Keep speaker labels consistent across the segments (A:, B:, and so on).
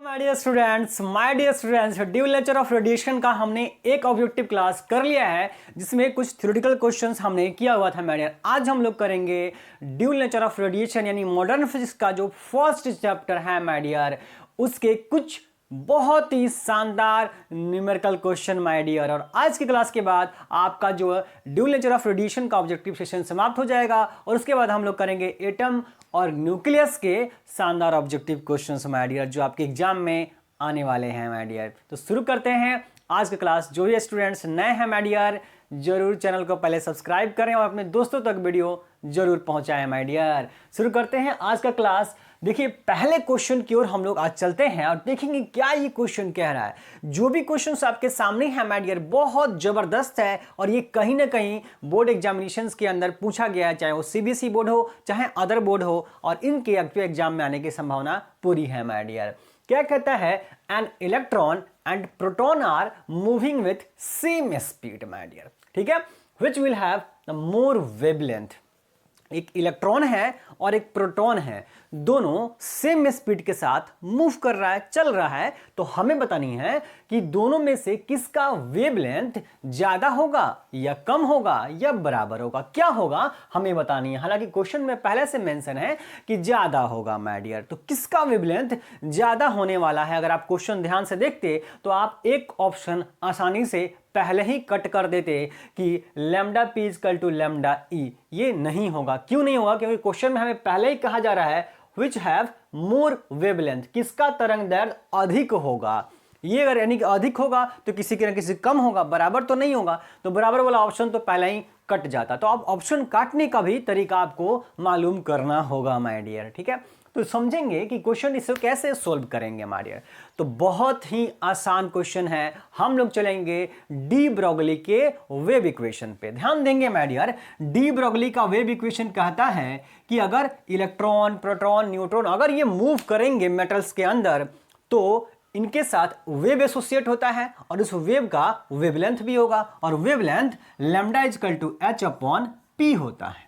A: My dear students dual nature of radiation का हमने एक ऑब्जेक्टिव क्लास कर लिया है जिसमें कुछ थ्योरेटिकल क्वेश्चंस हमने किया हुआ था माय डियर। आज हम लोग करेंगे ड्यू नेचर ऑफ रेडिएशन यानी मॉडर्न फिजिक्स का जो फर्स्ट चैप्टर है माय डियर, उसके कुछ बहुत ही शानदार न्यूमेरिकल क्वेश्चन माय डियर। और आज की क्लास के बाद आपका जो ड्यू नेचर ऑफ रेडिएशन का ऑब्जेक्टिव सेशन समाप्त हो जाएगा और उसके बाद हम लोग करेंगे एटम और न्यूक्लियस के शानदार ऑब्जेक्टिव क्वेश्चंस माय डियर जो आपके एग्जाम में आने वाले हैं माय डियर। तो शुरू करते हैं आज की क्लास। जो भी स्टूडेंट्स नए हैं माय डियर, जरूर चैनल को पहले सब्सक्राइब करें और अपने दोस्तों तक वीडियो जरूर पहुंचाएं माय डियर। शुरू करते हैं आज का क्लास। देखिए पहले क्वेश्चन की ओर हम लोग आज चलते हैं और देखेंगे क्या ये क्वेश्चन कह रहा है। जो भी क्वेश्चंस आपके सामने है माय डियर बहुत जबरदस्त है और ये कहीं ना कहीं बोर्ड एग्जामिनेशंस के अंदर पूछा गया है, चाहे वो सीबीएसई बोर्ड हो चाहे अदर बोर्ड हो, और इनके एग्जाम में आने की संभावना पूरी है माय डियर। क्या कहता है, an electron and proton are moving with same speed my dear, ठीक है, which will have the more wavelength. एक इलेक्ट्रॉन है और एक प्रोटॉन है, दोनों सेम स्पीड के साथ मूव कर रहा है, चल रहा है। तो हमें बतानी है कि दोनों में से किसका वेवलेंथ ज्यादा होगा या कम होगा या बराबर होगा, क्या होगा हमें बतानी है। हालांकि क्वेश्चन में पहले से मेंशन है कि ज्यादा होगा माय डियर, तो किसका वेवलेंथ ज्यादा होने वाला है। अगर आप क्वेश्चन ध्यान से देखते तो आप एक ऑप्शन आसानी से पहले ही कट कर देते कि lambda P equal to lambda E. ये नहीं होगा। क्यों नहीं होगा? क्योंकि क्वेश्चन में हमें पहले ही कहा जा रहा है विच हैव मोर वेवलेंथ, किसका तरंग दैर्घ्य अधिक होगा। ये अगर यानी कि अधिक होगा तो किसी के ना किसी कम होगा, बराबर तो नहीं होगा। तो बराबर वाला ऑप्शन तो पहले ही कट जाता। तो अब ऑप्शन काटने का भी तरीका आपको मालूम करना होगा माय डियर, ठीक है। तो समझेंगे कि क्वेश्चन इसे कैसे सोल्व करेंगे माय डियर। तो बहुत ही आसान क्वेश्चन है। हम लोग चलेंगे डी ब्रोगली के वेव इक्वेशन पे, ध्यान देंगे माय डियर। डी ब्रोगली का वेव इक्वेशन कहता है कि अगर इलेक्ट्रॉन, प्रोटॉन, न्यूट्रॉन अगर ये मूव करेंगे मेटल्स के अंदर तो इनके साथ वेव एसोसिएट होता है और उस वेव का वेवलेंथ भी होगा, और wavelength lambda equal to H upon P होता है।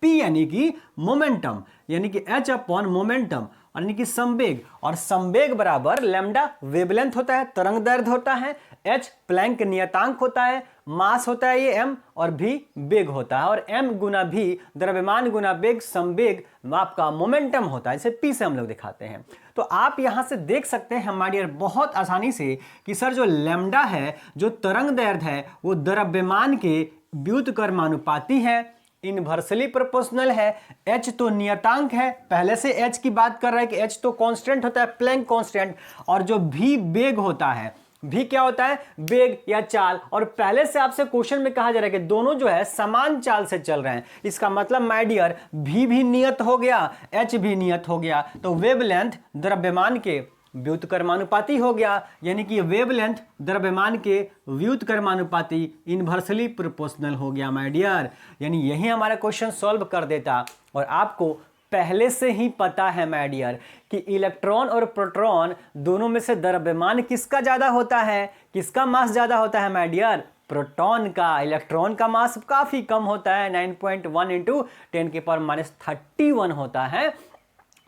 A: पी यानी कि मोमेंटम, यानी कि एच अपॉन मोमेंटम यानी कि संवेग, और संवेग बराबर लैम्डा वेवलेंथ होता है, तरंग दैर्घ्य होता है, एच प्लैंक नियतांक होता है, मास होता है ये एम, और भी वेग होता है, और एम गुना भी द्रव्यमान गुना वेग संवेग आपका मोमेंटम होता है। इसे पी से हम लोग दिखाते हैं। तो आप यहां से देख सकते हैं हमारी बहुत आसानी से कि सर जो लैम्डा है, जो तरंग दैर्घ्य है, वो द्रव्यमान के व्युत्क्रमानुपाती है, इनवर्सली प्रोपोर्शनल है। h तो नियतांक है, पहले से h की बात कर रहा है कि h तो कांस्टेंट होता है, प्लैंक कांस्टेंट, और जो v वेग होता है, v क्या होता है, वेग या चाल। और पहले से आपसे क्वेश्चन में कहा जा रहा है कि दोनों जो है समान चाल से चल रहे हैं। इसका मतलब माय डियर v भी नियत हो गया, h भी नियत हो गया, तो वेवलेंथ द्रव्यमान के व्युत्क्रमानुपाती हो गया, यानी कि वेवलेंथ द्रव्यमान के व्युत्क्रमानुपाती इनवर्सली प्रोपोर्शनल हो गया माय डियर। यानी यही हमारा क्वेश्चन सॉल्व कर देता। और आपको पहले से ही पता है माय डियर कि इलेक्ट्रॉन और प्रोटॉन दोनों में से द्रव्यमान किसका ज्यादा होता है, किसका मास ज्यादा होता है माय डियर, प्रोटॉन का। इलेक्ट्रॉन का मास काफी कम होता है, 9.1 इंटू 10⁻31 होता है,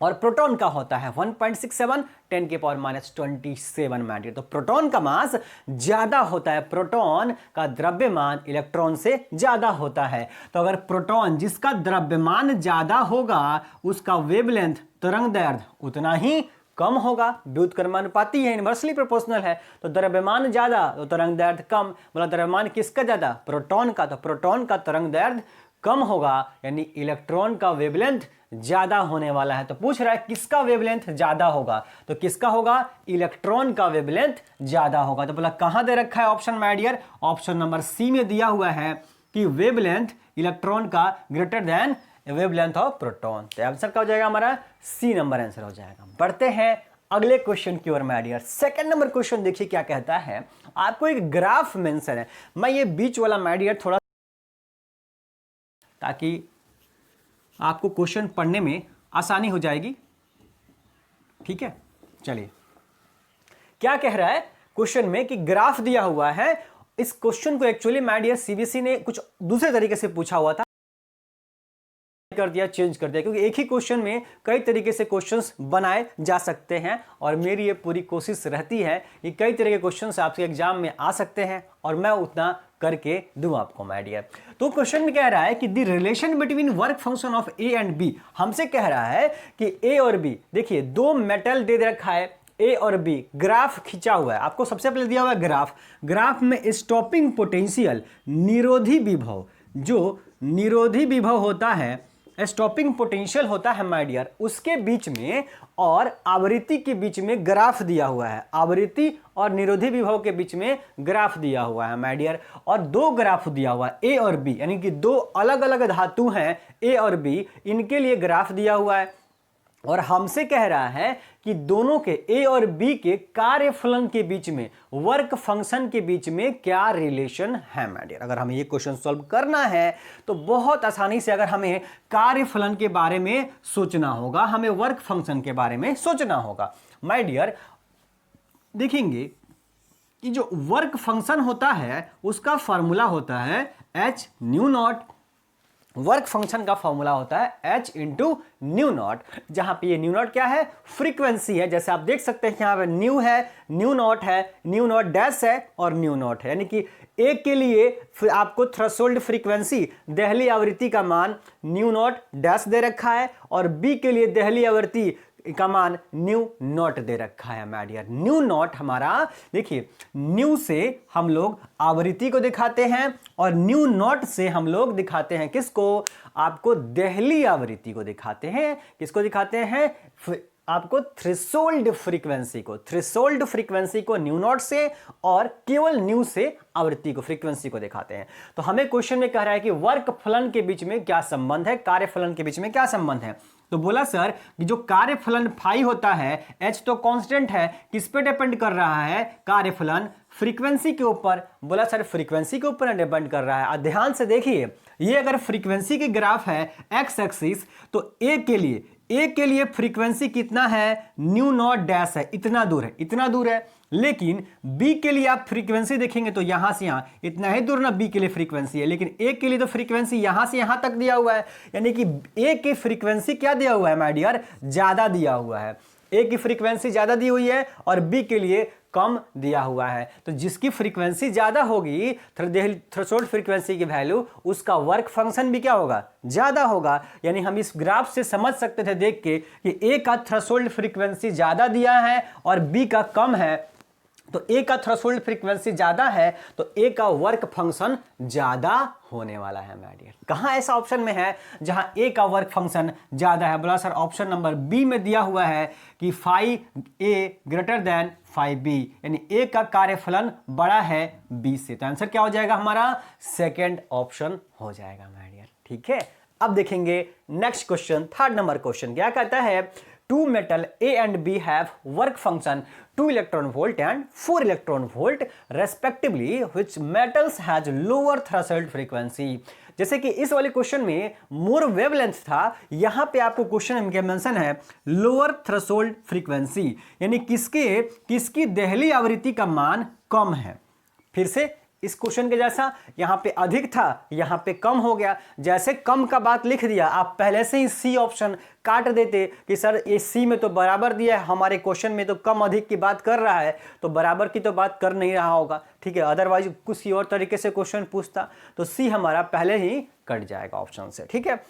A: और प्रोटॉन का होता है 1.67 10⁻27 माय डियर। तो प्रोटॉन का मास ज्यादा होता है, प्रोटॉन का द्रव्यमान इलेक्ट्रॉन से ज्यादा होता है। तो अगर प्रोटॉन जिसका द्रव्यमान ज्यादा होगा उसका वेवलेंथ तरंग दैर्घ्य उतना ही कम होगा, व्युत्क्रमानुपाती है, इनवर्सली प्रोपोर्शनल है। तो द्रव्यमान ज्यादा तो तरंग दैर्घ्य कम, बोला द्रव्यमान किसका ज्यादा, प्रोटॉन का, तो प्रोटॉन का तरंग दैर्घ्य कम होगा, यानी इलेक्ट्रॉन का वेवलेंथ ज्यादा होने वाला है। तो पूछ रहा है किसका वेवलेंथ ज्यादा होगा, तो किसका होगा, इलेक्ट्रॉन का वेवलेंथ ज्यादा होगा। तो बोला कहां दे रखा है option my dear, option number C में दिया हुआ है कि वेवलेंथ इलेक्ट्रॉन का greater than wavelength of proton. तो आंसर क्या हो जाएगा हमारा, सी नंबर आंसर हो जाएगा। बढ़ते हैं अगले क्वेश्चन की ओर my dear. Second number question देखिए क्या कहता है। आपको एक ग्राफ मेंशन है, मैं ये बीच वाला माय डियर थोड़ा ताकि आपको क्वेश्चन पढ़ने में आसानी हो जाएगी, ठीक है। चलिए क्या कह रहा है क्वेश्चन में कि ग्राफ दिया हुआ है। इस क्वेश्चन को एक्चुअली माय डियर सीबीएसई ने कुछ दूसरे तरीके से पूछा हुआ था कर दिया, चेंज कर दिया, क्योंकि एक ही क्वेश्चन में कई तरीके से क्वेश्चंस बनाए जा सकते हैं और मेरी ये पूरी कोशिश रहती है कि कई तरह के क्वेश्चंस आपके एग्जाम में आ सकते हैं और मैं उतना करके दूं आपको माय डियर। तो क्वेश्चन में कह रहा है कि the relation between work function of A and B, हमसे कह रहा है कि ए और बी, देखिए दो मेटल दे रखा है ए और बी, ग्राफ खींचा हुआ है, आपको सबसे पहले दिया हुआ है ग्राफ में स्टॉपिंग पोटेंशियल, निरोधी विभव, जो निरोधी विभव होता है, स्टॉपिंग पोटेंशियल होता है माय डियर, उसके बीच में और आवृत्ति के बीच में ग्राफ दिया हुआ है, आवृत्ति और निरोधी विभव के बीच में ग्राफ दिया हुआ है माय डियर, और दो ग्राफ दिया हुआ है ए और बी, यानी कि दो अलग अलग धातु हैं ए और बी, इनके लिए ग्राफ दिया हुआ है और हमसे कह रहा है कि दोनों के ए और बी के कार्यफलन के बीच में, वर्क फंक्शन के बीच में क्या रिलेशन है माय डियर। अगर हमें ये क्वेश्चन सॉल्व करना है तो बहुत आसानी से अगर हमें कार्यफलन के बारे में सोचना होगा, हमें वर्क फंक्शन के बारे में सोचना होगा माय डियर। देखेंगे कि जो वर्क फंक्शन होता है उसका फॉर्मूला होता है H new not, work function का फॉर्मूला होता है h इंटू न्यू नॉट, जहां पे ये न्यू नॉट क्या है, फ्रीक्वेंसी है। जैसे आप देख सकते हैं यहां पे न्यू है, न्यू नॉट है, न्यू नॉट डैश है और न्यू नॉट है, यानी कि ए के लिए आपको थ्रेशोल्ड फ्रीक्वेंसी, दहली आवृत्ति का मान न्यू नॉट डैश दे रखा है और बी के लिए दहली आवृत्ति का मान न्यू नॉट दे रखा है माय डियर। न्यू नॉट हमारा, देखिए न्यू से हम लोग आवृत्ति को दिखाते हैं और न्यू नॉट से हम लोग दिखाते हैं किसको, आपको दहली आवृत्ति को दिखाते हैं, किसको दिखाते हैं, आपको थ्रेशोल्ड फ्रीक्वेंसी को, थ्रेशोल्ड फ्रीक्वेंसी को न्यू नॉट से और केवल न्यू से आवृत्ति को, फ्रीक्वेंसी को दिखाते हैं। तो हमें क्वेश्चन में कह रहा है कि वर्क फलन के बीच में क्या संबंध है, कार्यफलन के बीच में क्या संबंध है। तो बोला सर कि जो कार्यफलन फाई होता है, एच तो कांस्टेंट है, किस पे डिपेंड कर रहा है, कार्यफलन फ्रीक्वेंसी के ऊपर। बोला सर फ्रीक्वेंसी के ऊपर डिपेंड कर रहा है। ध्यान से देखिए, ये अगर फ्रीक्वेंसी की ग्राफ है एक्स एक्सिस, तो ए के लिए फ्रीक्वेंसी कितना है, न्यू नॉट डैश है, इतना दूर है, इतना दूर है। लेकिन बी के लिए आप फ्रीक्वेंसी देखेंगे तो यहां से यहां इतना ही दूर ना बी के लिए फ्रीक्वेंसी है, लेकिन ए के लिए तो फ्रीक्वेंसी यहां से यहां तक दिया हुआ है, यानी कि ए की फ्रीक्वेंसी क्या दिया हुआ है माय डियर, ज्यादा दिया हुआ है। ए की फ्रीक्वेंसी ज्यादा दी हुई है और बी के लिए कम दिया हुआ है। तो जिसकी फ्रीक्वेंसी ज्यादा होगी, थ्रेशोल्ड फ्रीक्वेंसी की वैल्यू, उसका वर्क फंक्शन भी क्या होगा, ज्यादा होगा। यानी हम इस ग्राफ से समझ सकते थे देख के कि ए का थ्रेशोल्ड फ्रीक्वेंसी ज्यादा दिया है और बी का कम है, तो ए का थ्रेशोल्ड फ्रीक्वेंसी ज्यादा है तो ए का वर्क फंक्शन ज्यादा होने वाला है माय डियर। कहां ऐसा ऑप्शन में है जहां ए का वर्क फंक्शन ज्यादा है। बोला सर ऑप्शन नंबर बी में दिया हुआ है कि फाई ए ग्रेटर देन फाई बी, यानी ए का कार्यफलन बड़ा है बी से। तो आंसर क्या हो जाएगा हमारा, सेकेंड ऑप्शन हो जाएगा माय डियर। ठीक है, अब देखेंगे next question, third number question क्या कहता है, two metal A and B have work function 2 electron volt and 4 electron volt respectively, which metals has lower threshold frequency। जैसे कि इस वाले क्वेश्चन में मोर वेवलेंथ था, यहां पे आपको क्वेश्चन में मेंशन है लोअर थ्रेशोल्ड फ्रीक्वेंसी, यानी किसकी दहली आवृत्ति का मान कम है। फिर से इस क्वेश्चन के जैसा यहां पे अधिक था, यहां पे कम हो गया। जैसे कम का बात लिख दिया, आप पहले से ही सी ऑप्शन काट देते कि सर ये सी में तो बराबर दिया है, हमारे क्वेश्चन में तो कम अधिक की बात कर रहा है, तो बराबर की तो बात कर नहीं रहा होगा। ठीक है, अदरवाइज कुछ और तरीके से क्वेश्चन पूछता तो सी हमारा पहले ही कट जाएगा ऑप्शन से। ठीक है,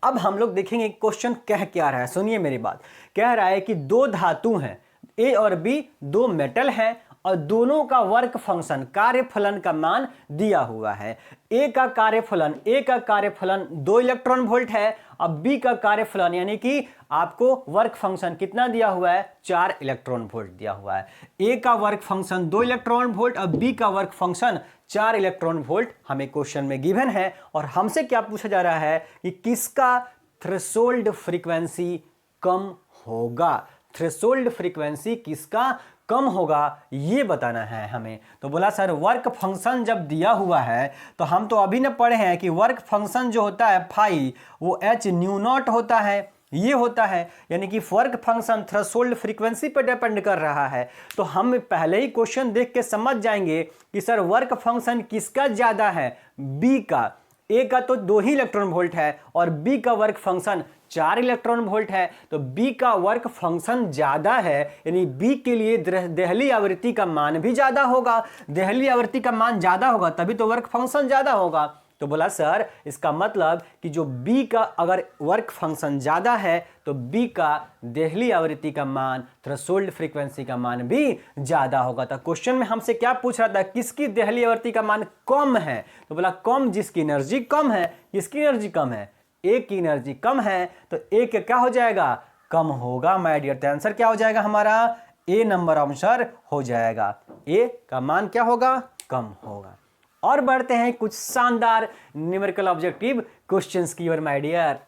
A: अब हम लोग देखेंगे क्वेश्चन कह क्या रहा है, सुनिए मेरी बात। कह रहा है कि दो धातु हैं ए और बी, दो मेटल हैं और दोनों का वर्क फंक्शन, कार्यफलन का मान दिया हुआ है। ए का कार्यफलन 2 इलेक्ट्रॉन वोल्ट है, अब बी का कार्यफलन यानी कि आपको वर्क फंक्शन कितना दिया हुआ है, 4 इलेक्ट्रॉन वोल्ट दिया हुआ है। ए का वर्क फंक्शन 2 इलेक्ट्रॉन वोल्ट और बी का वर्क फंक्शन 4 इलेक्ट्रॉन वोल्ट हमें क्वेश्चन में गिवन है। और हमसे क्या पूछा जा रहा है कि किसका थ्रेशोल्ड फ्रीक्वेंसी कम होगा, थ्रेशोल्ड फ्रीक्वेंसी किसका कम होगा ये बताना है हमें। तो बोला सर वर्क फंक्शन जब दिया हुआ है तो हम तो अभी न पढ़े हैं कि वर्क फंक्शन जो होता है फाई वो एच न्यू नॉट होता है, ये होता है, यानी कि वर्क फंक्शन थ्रेशोल्ड फ्रीक्वेंसी पर डिपेंड कर रहा है। तो हम पहले ही क्वेश्चन देख के समझ जाएंगे कि सर वर्क फंक्शन किसका ज्यादा है, बी का। ए का तो 2 ही इलेक्ट्रॉन वोल्ट है और बी का वर्क फंक्शन 4 इलेक्ट्रॉन वोल्ट है, तो बी का वर्क फंक्शन ज्यादा है, यानी बी के लिए देहली आवृत्ति का मान भी ज्यादा होगा। देहली आवृत्ति का मान ज्यादा होगा तभी तो वर्क फंक्शन ज्यादा होगा। तो बोला सर इसका मतलब कि जो बी का अगर वर्क फंक्शन ज्यादा है तो बी का देहली आवृत्ति का मान, थ्रेशोल्ड फ्रीक्वेंसी का मान भी ज्यादा होगा। तो क्वेश्चन में हमसे क्या पूछ रहा था, किसकी देहली आवृत्ति का मान कम है, तो बोला कम जिसकी एनर्जी कम है। किसकी एनर्जी कम है, ए की एनर्जी कम है, तो ए के क्या हो जाएगा, कम होगा माय डियर। तो आंसर क्या हो जाएगा हमारा, ए नंबर आंसर हो जाएगा। ए का मान क्या होगा, कम होगा। और बढ़ते हैं कुछ शानदार न्यूमेरिकल ऑब्जेक्टिव क्वेश्चंस की ओर माय डियर।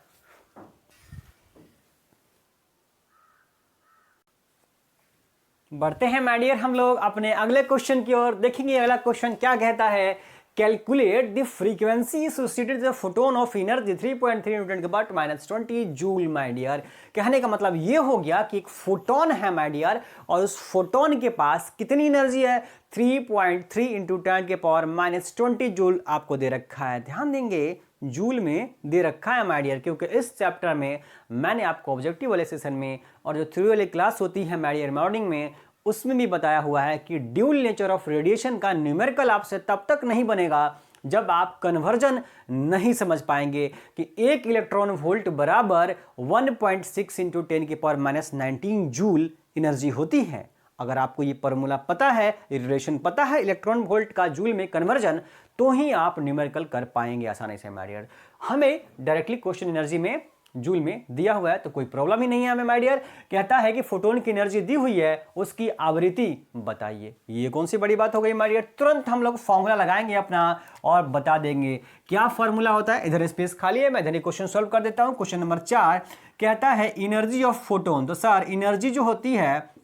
A: बढ़ते हैं माय डियर हम लोग अपने अगले क्वेश्चन की ओर। देखेंगे अगला क्वेश्चन क्या कहता है, calculate the frequency associated with photon of energy 3.3 Newton के बट -20 जूल माय डियर। कहने का मतलब ये हो गया कि एक फोटोन है माय डियर और उस फोटोन के पास कितनी एनर्जी है, 3.3 इंटू 10 के पावर -20 जूल आपको दे रखा है। ध्यान देंगे जूल में दे रखा है माय डियर, क्योंकि इस चैप्टर में मैंने आपको ऑब्जेक्टिव वाले सेशन में और जो थ्योरी वाली क्लास होती है माय डियर मॉर्निंग में, उसमें भी बताया हुआ है कि ड्यूल नेचर ऑफ रेडिएशन का न्यूमेरिकल आपसे तब तक नहीं बनेगा जब आप कन्वर्जन नहीं समझ पाएंगे कि 1 इलेक्ट्रॉन वोल्ट बराबर 1.6 इंटू 10 के पावर -19 जूल एनर्जी होती है। अगर आपको ये फॉर्मूला पता है, रिलेशन पता है इलेक्ट्रॉन वोल्ट का जूल में कन्वर्जन, तो ही आप न्यूमेरिकल कर पाएंगे आसानी से माय डियर। हमें डायरेक्टली क्वेश्चन एनर्जी में जूल में दिया हुआ है तो कोई प्रॉब्लम ही नहीं है हमें माय डियर। कहता है कि फोटोन की एनर्जी दी हुई है, उसकी आवृत्ति बताइए। ये कौन सी बड़ी बात हो गई माय डियर, तुरंत हम लोग फॉर्मूला लगाएंगे अपना और बता देंगे क्या फॉर्मूला होता है। इधर स्पेस खाली है, मैं इधर क्वेश्चन सॉल्व कर देता हूं। क्वेश्चन नंबर 4 कहता है एनर्जी ऑफ फोटोन। तो सर एनर्जी जो होती है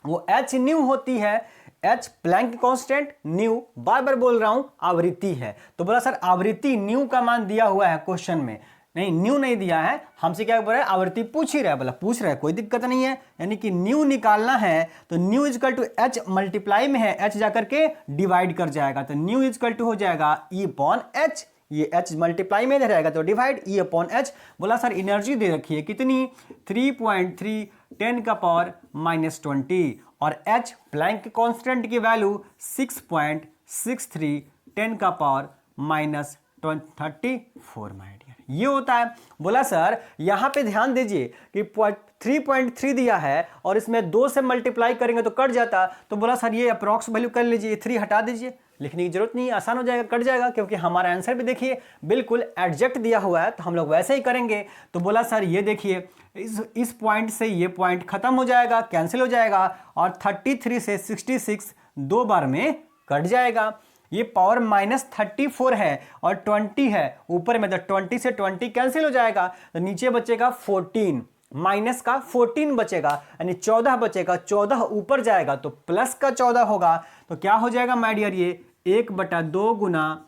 A: वो एच न्यू होती है, एच प्लैंक कांस्टेंट, न्यू बार बार बोल रहा हूं आवृत्ति है। तो बोला सर आवृत्ति न्यू का मान दिया हुआ है क्वेश्चन में, नहीं न्यू नहीं दिया है, हमसे क्या बोल रहा है, आवृत्ति पूछ ही रहा है। बोला पूछ रहा है कोई दिक्कत नहीं है, यानी कि न्यू निकालना है तो nu equal to H multiply में है, एच जाकर के डिवाइड कर जाएगा, तो न्यू इजकल टू हो जाएगा ई अपॉन एच, ये एच मल्टीप्लाई में रहेगा तो डिवाइड ई अपॉन एच। बोला सर एनर्जी दे रखी है कितनी, 3.3 10 का पावर -20 और एच प्लैंक कांस्टेंट की वैल्यू 6.63 10 का पावर -34 माय डियर, ये होता है। बोला सर यहां पे ध्यान दीजिए कि 3.3 दिया है और इसमें 2 से मल्टीप्लाई करेंगे तो कट जाता, तो बोला सर ये अप्रॉक्स वैल्यू कर लीजिए, 3 हटा दीजिए, लिखने की जरूरत नहीं है, आसान हो जाएगा, कट जाएगा, क्योंकि हमारा आंसर भी देखिए बिल्कुल एडजेक्ट दिया हुआ है तो हम लोग वैसे ही करेंगे। तो बोला सर ये देखिए इस पॉइंट से ये पॉइंट खत्म हो जाएगा, कैंसिल हो जाएगा और 33 से 66 2 बार में कट जाएगा। ये पावर -34 है और 20 है ऊपर में, तो 20 से 20 कैंसिल हो जाएगा, तो नीचे बचेगा 14, माइनस का 14 बचेगा, यानी 14 बचेगा, 14 ऊपर जाएगा तो प्लस का 14 होगा। तो क्या हो जाएगा माय डियर, ये 1/2 गुना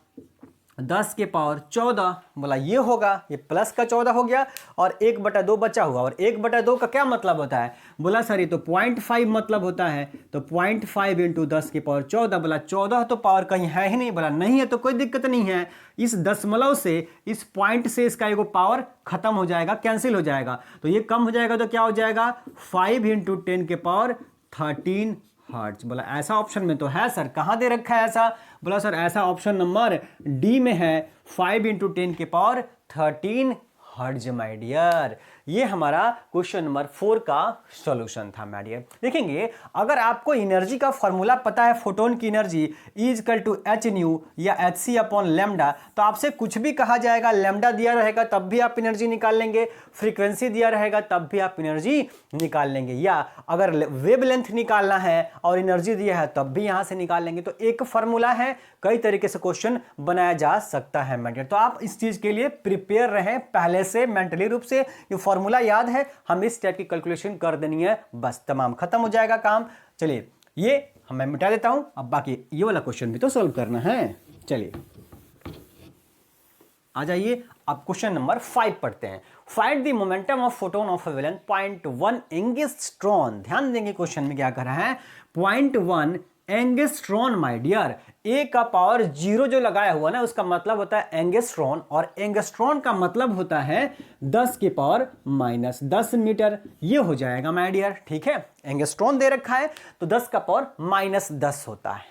A: 10 के पावर 14, बोला ये होगा, ये प्लस का 14 हो गया और 1/2 बचा हुआ, और 1/2 का क्या मतलब होता है, बोला सर ये तो 0.5 मतलब होता है, तो 0.5 इंटू 10 के पावर 14, बोला 14 तो पावर कहीं है ही नहीं, बोला नहीं है तो कोई दिक्कत नहीं है, इस दशमलव से इस पॉइंट से इसका एगो पावर खत्म हो जाएगा, कैंसिल हो जाएगा, तो ये कम हो जाएगा तो क्या हो जाएगा 5 इंटू 10 के पावर 13 हर्ट्ज। बोला ऐसा ऑप्शन में तो है सर, कहाँ दे रखा है ऐसा, बोला सर ऐसा ऑप्शन नंबर डी में है, 5 इंटू 10 के पावर 13 हर्ट्ज माय डियर। ये हमारा क्वेश्चन नंबर 4 का सॉल्यूशन था माय डियर। देखेंगे अगर आपको एनर्जी का फॉर्मूला पता है, फोटोन की energy equal to H nu या एच सी अपॉन लेमडा, तो आपसे कुछ भी कहा जाएगा, लेमडा दिया रहेगा तब भी आप एनर्जी निकाल लेंगे, फ्रीक्वेंसी दिया रहेगा तब भी आप एनर्जी निकाल लेंगे, या अगर वेवलेंथ निकालना है और एनर्जी दिया है तब भी यहां से निकाल लेंगे। तो एक फॉर्मूला है, कई तरीके से क्वेश्चन बनाया जा सकता है माय डियर। तो आप इस चीज के लिए प्रिपेयर रहें पहले से, मेंटली रूप से, ये फॉर्मूला याद है, हम इस टाइप की कैलकुलेशन कर देनी है, बस तमाम खत्म हो जाएगा काम। चलिए ये मैं मिटा देता हूं, अब बाकी ये वाला क्वेश्चन भी तो सॉल्व करना है। चलिए आ जाइए, अब क्वेश्चन नंबर 5 पढ़ते हैं। Find the momentum of photon of wavelength 0.1 angstrom. ध्यान देंगे क्वेश्चन में क्या कर रहा है, 0.1 एंगस्ट्रॉन माय डियर। ए का पावर 0 जो लगाया हुआ ना उसका मतलब होता है एंगस्ट्रॉन, और एंगस्ट्रॉन का मतलब होता है 10 की पावर माइनस 10 मीटर। ये हो जाएगा माय डियर, ठीक है। एंगस्ट्रॉन दे रखा है तो 10 का पावर माइनस 10 होता है,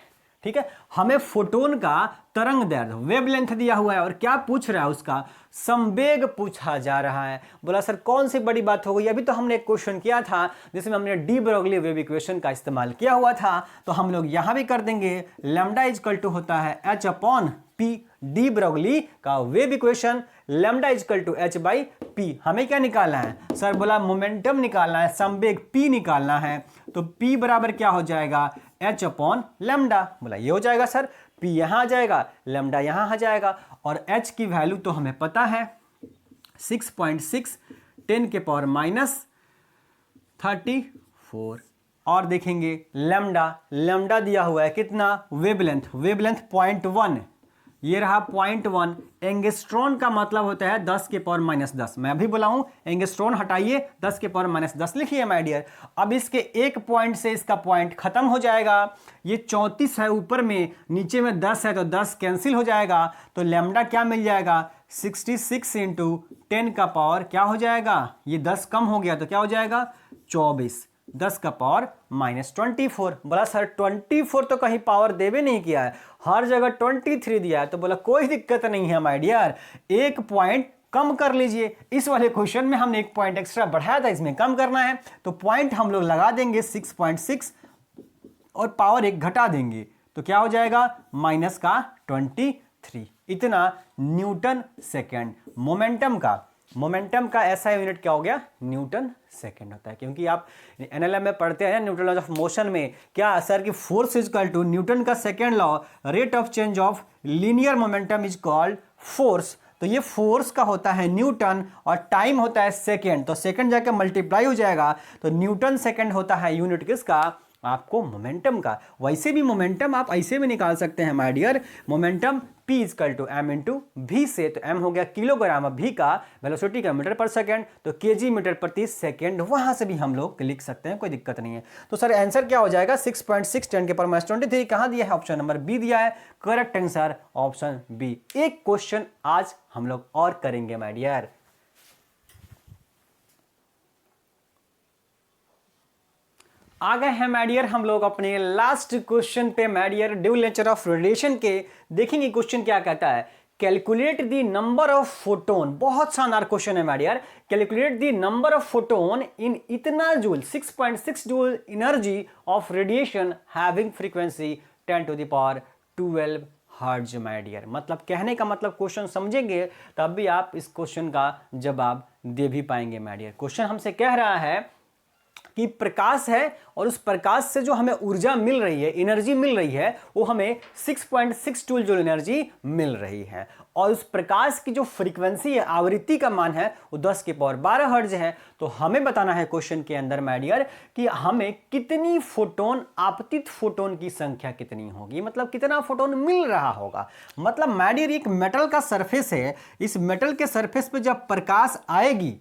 A: ठीक है। हमें फोटोन का तरंग दैर्ध्य वेवलेंथ दिया हुआ है और क्या पूछ रहा है, उसका संवेग पूछा जा रहा है। बोला सर कौन सी बड़ी बात हो गई, अभी तो हमने एक क्वेश्चन किया था जिसमें हमने डी ब्रोगली वेव इक्वेशन का इस्तेमाल किया हुआ था, तो हम लोग यहां भी कर देंगे। लैम्डा इजकल टू होता है h upon P, de Broglie का wave equation lambda is equal to h by P. हमें क्या निकालना है सर, बोला मोमेंटम निकालना है, संवेग p निकालना है, तो p बराबर क्या हो जाएगा h अपॉन लैम्डा। बोला ये हो जाएगा सर, p यहां आ जाएगा, लैम्डा यहां आ जाएगा, और h की वैल्यू तो हमें पता है 6.6 10 के पावर माइनस 34। और देखेंगे लैम्डा दिया हुआ है कितना, वेवलेंथ 0.1, ये रहा 0.1। एंगस्ट्रॉन का मतलब होता है 10 के पावर माइनस 10। मैं अभी बोला हूं एंगस्ट्रॉन हटाइए, 10 के पावर माइनस 10 लिखिए माय डियर। अब इसके एक पॉइंट से इसका पॉइंट खत्म हो जाएगा। ये 34 है ऊपर में, नीचे में 10 है तो 10 कैंसिल हो जाएगा, तो लैम्डा क्या मिल जाएगा 66 इंटू 10 का पावर क्या हो जाएगा, ये 10 कम हो गया तो क्या हो जाएगा 24, 10 का पावर माइनस 24। बोला सर 24 तो कहीं पावर देवे नहीं किया है, हर जगह 23 दिया है। तो बोला कोई दिक्कत नहीं है माय डियर, एक पॉइंट कम कर लीजिए। इस वाले क्वेश्चन में हमने एक पॉइंट एक्स्ट्रा बढ़ाया था, इसमें कम करना है तो पॉइंट हम लोग लगा देंगे 6.6 और पावर एक घटा देंगे तो क्या हो जाएगा माइनस का 23। इतना न्यूटन सेकेंड। मोमेंटम का ऐसा यूनिट क्या हो गया, न्यूटन सेकेंड होता है, क्योंकि आप एनएलएम में पढ़ते हैं न्यूटन लॉज ऑफ मोशन में क्या सर कि force is equal to Newton का second law, rate of change of linear momentum is called force. तो ये फोर्स का होता है न्यूटन और टाइम होता है सेकेंड, तो सेकेंड जाके मल्टीप्लाई हो जाएगा, तो न्यूटन सेकेंड होता है यूनिट किसका, आपको मोमेंटम का। वैसे भी मोमेंटम आप ऐसे भी निकाल सकते हैं my dear, momentum P equal to m into v से, तो m हो गया किलोग्राम, v का वेलोसिटी का मीटर पर सेकेंड, तो kg मीटर प्रति सेकेंड, वहां से भी हम लोग लिख सकते हैं, कोई दिक्कत नहीं है। तो सर आंसर क्या हो जाएगा 6.6 10 के पावर माइनस 23। कहां दिया है, ऑप्शन नंबर बी दिया है, करेक्ट आंसर ऑप्शन बी। एक क्वेश्चन आज हम लोग और करेंगे माय डियर। आ गए हैं माय डियर हम लोग अपने लास्ट क्वेश्चन पे my dear, dual nature of radiation के। देखेंगे क्वेश्चन क्या कहता है, calculate the number of photon. बहुत शानदार क्वेश्चन है my dear. Calculate the number of photon in इतना joule, 6.6 joule energy of radiation having frequency 10 to the power 12 hertz my dear. मतलब कहने का मतलब क्वेश्चन समझेंगे तब भी आप इस क्वेश्चन का जवाब दे भी पाएंगे माय डियर। क्वेश्चन हमसे कह रहा है कि प्रकाश है और उस प्रकाश से जो हमें ऊर्जा मिल रही है, एनर्जी मिल रही है, वो हमें 6.6 जूल एनर्जी मिल रही है, और उस प्रकाश की जो फ्रीक्वेंसी है, आवृत्ति का मान है, वो 10 के पावर 12 हर्ट्ज है। तो हमें बताना है क्वेश्चन के अंदर माय डियर कि हमें कितनी फोटोन, आपतित फोटोन की संख्या कितनी होगी, मतलब कितना फोटोन मिल रहा होगा। मतलब माय डियर एक मेटल का सरफेस है, इस मेटल के सरफेस पे जब प्रकाश आएगी,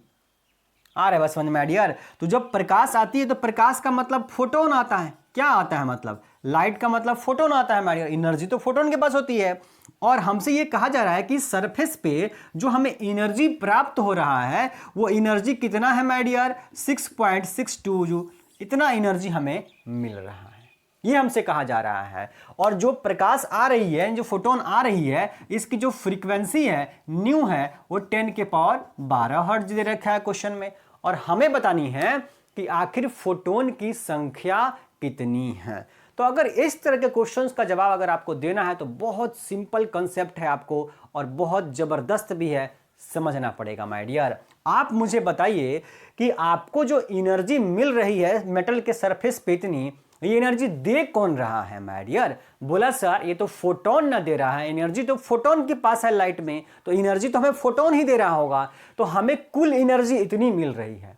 A: आ रहा है बस समझ में डियर, तो जब प्रकाश आती है तो प्रकाश का मतलब फोटोन आता है। क्या आता है, मतलब लाइट का मतलब फोटोन आता है माय डियर, एनर्जी तो फोटोन के पास होती है। और हमसे ये कहा जा रहा है कि सरफेस पे जो हमें एनर्जी प्राप्त हो रहा है वो एनर्जी कितना है माय डियर, 6.62 जूल, इतना एनर्जी हमें मिल रहा है, ये हमसे कहा जा रहा है। और जो प्रकाश आ रही है, जो फोटोन आ रही है, इसकी जो फ्रीक्वेंसी है न्यू है, वो 10 के पावर 12 हर्ट्ज दे रखा है क्वेश्चन में। और हमें बतानी है कि आखिर फोटोन की संख्या कितनी है। तो अगर इस तरह के क्वेश्चंस का जवाब अगर आपको देना है तो बहुत सिंपल कंसेप्ट है आपको और बहुत जबरदस्त भी है, समझना पड़ेगा माय डियर। आप मुझे बताइए कि आपको जो एनर्जी मिल रही है मेटल के सरफेस पे, इतनी ये एनर्जी दे कौन रहा है माय डियर। बोला सर ये तो फोटोन ना दे रहा है, एनर्जी तो फोटोन के पास है लाइट में, तो एनर्जी तो हमें फोटोन ही दे रहा होगा, तो हमें कुल एनर्जी इतनी मिल रही है।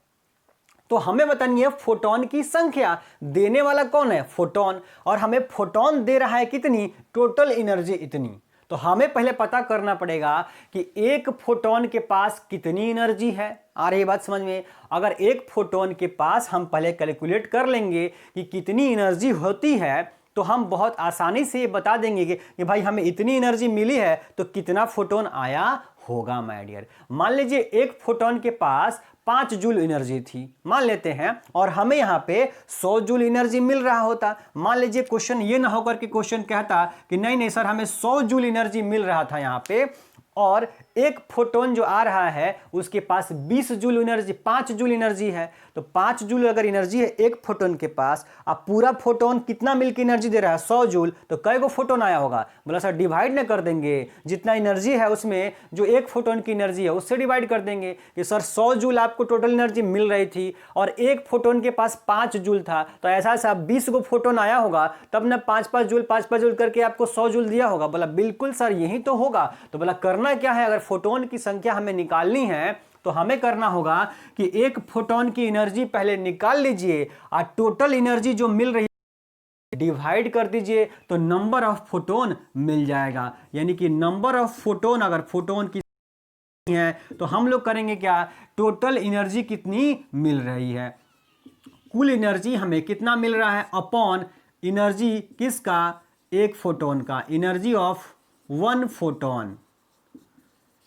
A: तो हमें बतानी है फोटोन की संख्या, देने वाला कौन है, फोटोन, और हमें फोटोन दे रहा है कितनी, टोटल एनर्जी इतनी। तो हमें पहले पता करना पड़ेगा कि एक फोटोन के पास कितनी एनर्जी है। आ रही बात समझ में। अगर एक फोटोन के पास हम पहले कैलकुलेट कर लेंगे कि कितनी एनर्जी होती है, तो हम बहुत आसानी से ये बता देंगे कि भाई हमें इतनी एनर्जी मिली है तो कितना फोटोन आया होगा माय डियर। मान लीजिए एक फोटोन के पास 5 जूल एनर्जी थी मान लेते हैं, और हमें यहाँ पे 100 जूल एनर्जी मिल रहा होता। मान लीजिए क्वेश्चन ये ना होकर के क्वेश्चन कहता कि नहीं नहीं सर हमें 100 जूल एनर्जी मिल रहा था यहाँ पे, और एक फोटोन जो आ रहा है उसके पास 20 जूल एनर्जी, 5 जूल एनर्जी है। तो 5 जूल अगर एनर्जी है एक फोटोन के पास, अब पूरा फोटोन कितना मिलकर एनर्जी दे रहा है 100 जूल, तो कई गो फोटोन आया होगा? बोला सर डिवाइड ना कर देंगे, जितना एनर्जी है उसमें जो एक फोटोन की एनर्जी है उससे डिवाइड कर देंगे कि सर 100 जूल आपको टोटल एनर्जी मिल रही थी और एक फोटोन के पास 5 जूल था, तो ऐसा ऐसा 20 गो फोटोन आया होगा तब ना 5-5 जूल 5-5 जूल करके आपको 100 जूल दिया होगा। बोला बिल्कुल सर यही तो होगा। तो बोला करना क्या है, अगर फोटोन की संख्या हमें निकालनी है तो हमें करना होगा कि एक फोटोन की एनर्जी पहले निकाल लीजिए और टोटल एनर्जी जो मिल रही है डिवाइड कर दीजिए तो नंबर ऑफ फोटोन मिल जाएगा। यानी कि नंबर ऑफ फोटोन, अगर फोटोन की है तो हम लोग करेंगे क्या, टोटल एनर्जी कितनी मिल रही है, कुल एनर्जी हमें कितना मिल रहा है अपॉन एनर्जी किसका, एक फोटोन का, एनर्जी ऑफ 1 फोटोन,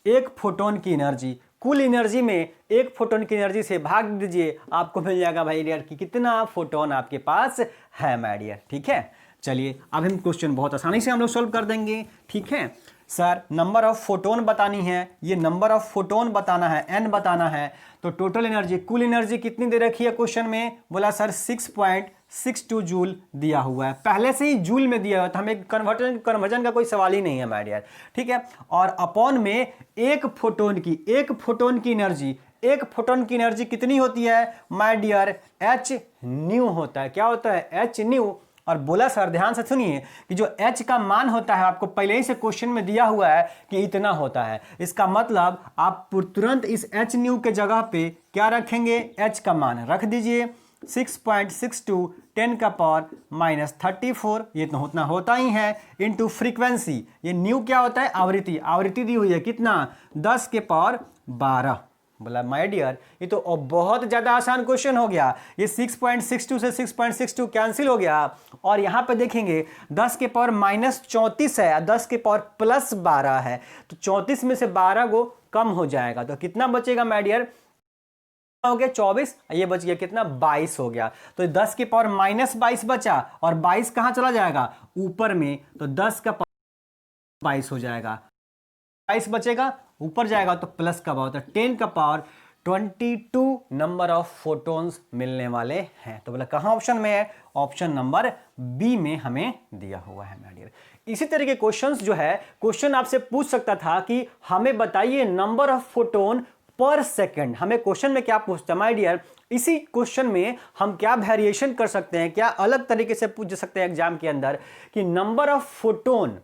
A: एक फोटोन की एनर्जी, कुल एनर्जी में एक फोटोन की एनर्जी से भाग दीजिए, आपको मिल जाएगा भाई डियर कि कितना फोटोन आपके पास है माय डियर। ठीक है, चलिए अब हम क्वेश्चन बहुत आसानी से हम लोग सोल्व कर देंगे। ठीक है सर, नंबर ऑफ फोटोन बतानी है, ये नंबर ऑफ फोटोन बताना है, एन बताना है, तो टोटल एनर्जी, कुल एनर्जी कितनी दे रखी है क्वेश्चन में? बोला सर 6.62 जूल दिया हुआ है, पहले से ही जूल में दिया हुआ था, हमें कन्वर्जन का कोई सवाल ही नहीं है माय डियर। ठीक है, और अपॉन में एक फोटोन की एनर्जी, एक फोटोन की एनर्जी कितनी होती है माय डियर? एच न्यू होता है। क्या होता है? H new. और बोला सर ध्यान से सुनिए कि जो h का मान होता है आपको पहले ही से क्वेश्चन में दिया हुआ है कि इतना होता है, इसका मतलब आप तुरंत इस h न्यू के जगह पे क्या रखेंगे? h का मान रख दीजिए 6.62 10 का पावर -34, ये तो उतना होता ही है, इनटू फ्रीक्वेंसी, ये न्यू क्या होता है? आवृत्ति, आवृत्ति दी हुई है कितना? 10 के पावर 12। बोला माय डियर ये तो बहुत ज्यादा आसान क्वेश्चन हो गया, ये 6.62 से 6.62 कैंसिल हो गया, और यहां पे देखेंगे 10 के पावर -34 है, 10 के पावर +12 है, तो 34 में से 12 को कम हो जाएगा, तो कितना बचेगा माय डियर? हो गया 24, ये बच गया कितना? 22 हो गया। तो 10 के पावर -22 बचा, और 22 कहां चला जाएगा? ऊपर में, तो 10 का पावर 22 हो जाएगा, 22 बचेगा ऊपर जाएगा तो प्लस का पावर, तो 10 का पावर 22 नंबर ऑफ फोटोन्स मिलने वाले हैं। तो बोला कहां ऑप्शन में है? ऑप्शन नंबर बी में हमें दिया हुआ है माय डियर। इसी तरह के क्वेश्चंस जो है, क्वेश्चन आपसे पूछ सकता था कि हमें बताइए नंबर ऑफ फोटोन पर सेकंड। हमें क्वेश्चन में क्या पूछता है माय डियर? इसी क्वेश्चन में हम क्या वेरिएशन कर सकते हैं, क्या अलग तरीके से पूछ सकते हैं एग्जाम के अंदर कि नंबर ऑफ फोटोन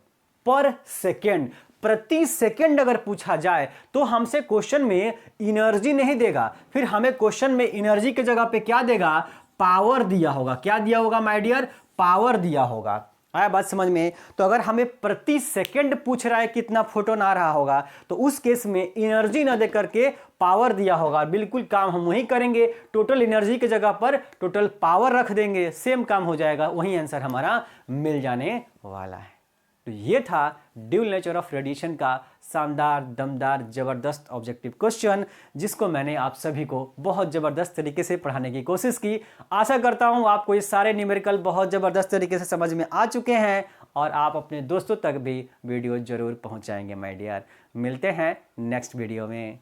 A: पर सेकेंड, प्रति सेकंड अगर पूछा जाए तो हमसे क्वेश्चन में एनर्जी नहीं देगा, फिर हमें क्वेश्चन में एनर्जी के जगह पे क्या देगा? पावर दिया होगा। क्या दिया होगा माय डियर? पावर दिया होगा। आया बात समझ में? तो अगर हमें प्रति सेकंड पूछ रहा है कितना फोटोन आ रहा होगा, तो उस केस में एनर्जी ना दे करके पावर दिया होगा। बिल्कुल काम हम वही करेंगे, टोटल एनर्जी की जगह पर टोटल पावर रख देंगे, सेम काम हो जाएगा, वही आंसर हमारा मिल जाने वाला है। तो ये था ड्यूल नेचर ऑफ रेडिएशन का शानदार, दमदार, जबरदस्त ऑब्जेक्टिव क्वेश्चन, जिसको मैंने आप सभी को बहुत जबरदस्त तरीके से पढ़ाने की कोशिश की। आशा करता हूँ आपको ये सारे न्यूमेरिकल बहुत जबरदस्त तरीके से समझ में आ चुके हैं और आप अपने दोस्तों तक भी वीडियो जरूर पहुँचाएंगे माय डियर। मिलते हैं नेक्स्ट वीडियो में।